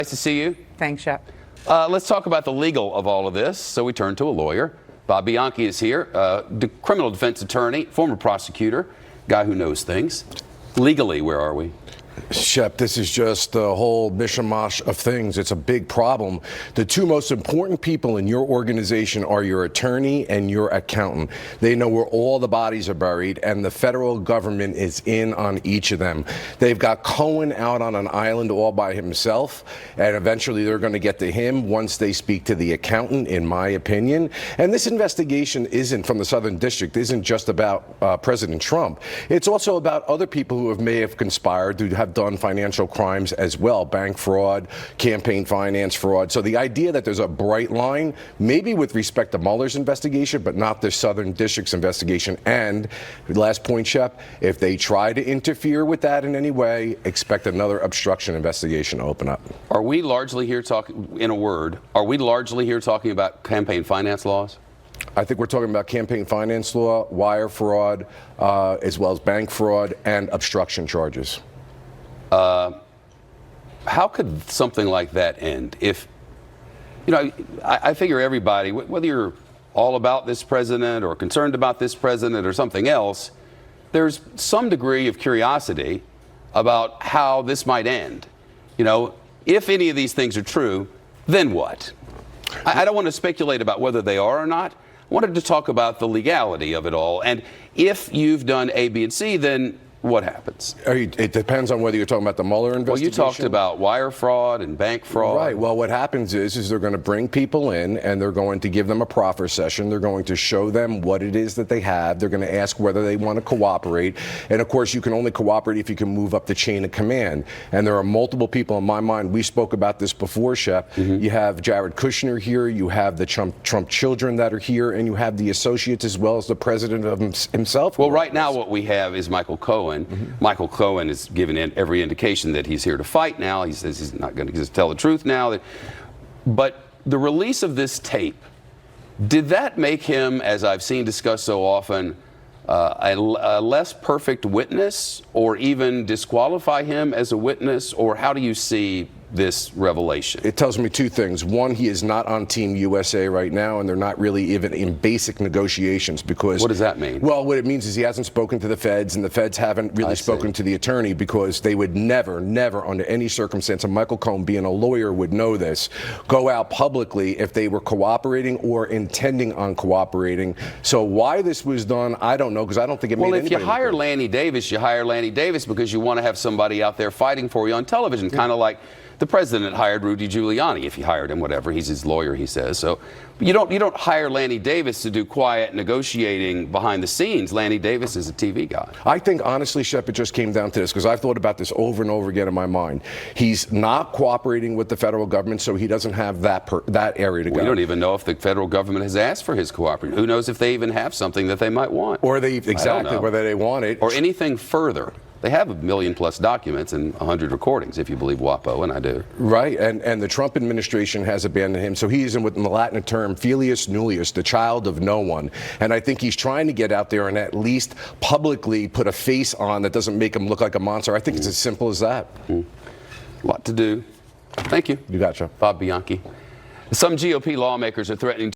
Nice to see you. Thanks, Shep. Let's talk about the legal of all of this. So we turn to a lawyer. Bob Bianchi is here, the criminal defense attorney, former prosecutor, guy who knows things. Legally, where are we? Shep, this is just the whole mishmash of things. It's a big problem. The two most important people in your organization are your attorney and your accountant. They know where all the bodies are buried, and the federal government is in on each of them. They've got Cohen out on an island all by himself, and eventually they're going to get to him once they speak to the accountant, in my opinion. And this investigation isn't from the Southern District, isn't just about President Trump. It's also about other people who may have conspired, who have done financial crimes as well, bank fraud, campaign finance fraud. So the idea that there's a bright line, maybe with respect to Mueller's investigation, but not the Southern District's investigation. And last point, Shep, if they try to interfere with that in any way, expect another obstruction investigation to open up. Are we largely here talking, in a word, are we largely here talking about campaign finance laws? I think we're talking about campaign finance law, wire fraud, as well as bank fraud and obstruction charges. How could something like that end? If, you know, I figure everybody, whether you're all about this president or concerned about this president or something else, there's some degree of curiosity about how this might end. You know, if any of these things are true, then what? I don't want to speculate about whether they are or not. I wanted to talk about the legality of it all. And if you've done A, B, and C, then what happens? It depends on whether you're talking about the Mueller investigation. Well, you talked about wire fraud and bank fraud. Right. Well, what happens is they're going to bring people in and they're going to give them a proffer session. They're going to show them what it is that they have. They're going to ask whether they want to cooperate. And of course, you can only cooperate if you can move up the chain of command. And there are multiple people in my mind. We spoke about this before, Shep. You have Jared Kushner here. You have the Trump children that are here, and you have the associates as well as the president of himself. Well, right now what we have is Michael Cohen. Michael Cohen has given every indication that he's here to fight now. He says he's not going to just tell the truth now. But the release of this tape, did that make him, as I've seen discussed so often, a less perfect witness, or even disqualify him as a witness? Or how do you see this revelation? It tells me two things. One, he is not on Team USA right now, and they're not really even in basic negotiations because... What does that mean? Well, what it means is he hasn't spoken to the feds, and the feds haven't really spoken to the attorney, because they would never, under any circumstance, and Michael Cohen being a lawyer would know this, go out publicly if they were cooperating or intending on cooperating. So why this was done, I don't know, because I don't think it made anybody... Well, if you hire Lanny Davis, you hire Lanny Davis because you want to have somebody out there fighting for you on television, kind of like the president hired Rudy Giuliani. If he hired him, whatever, he's his lawyer, he says. So you don't hire Lanny Davis to do quiet negotiating behind the scenes. Lanny Davis is a TV guy. I think, honestly, Shep, it just came down to this, because I've thought about this over and over again in my mind. He's not cooperating with the federal government, so he doesn't have that area to go. We don't even know if the federal government has asked for his cooperation. Who knows if they even have something that they might want? Or they exactly whether they want it. Or anything further. They have 1 million+ documents and 100 recordings, if you believe WAPO, and I do. Right, and the Trump administration has abandoned him, so he's in, with the Latin term, filius nullius, the child of no one. And I think he's trying to get out there and at least publicly put a face on that doesn't make him look like a monster. I think it's as simple as that. A lot to do. Thank you. You gotcha. Bob Bianchi. Some GOP lawmakers are threatening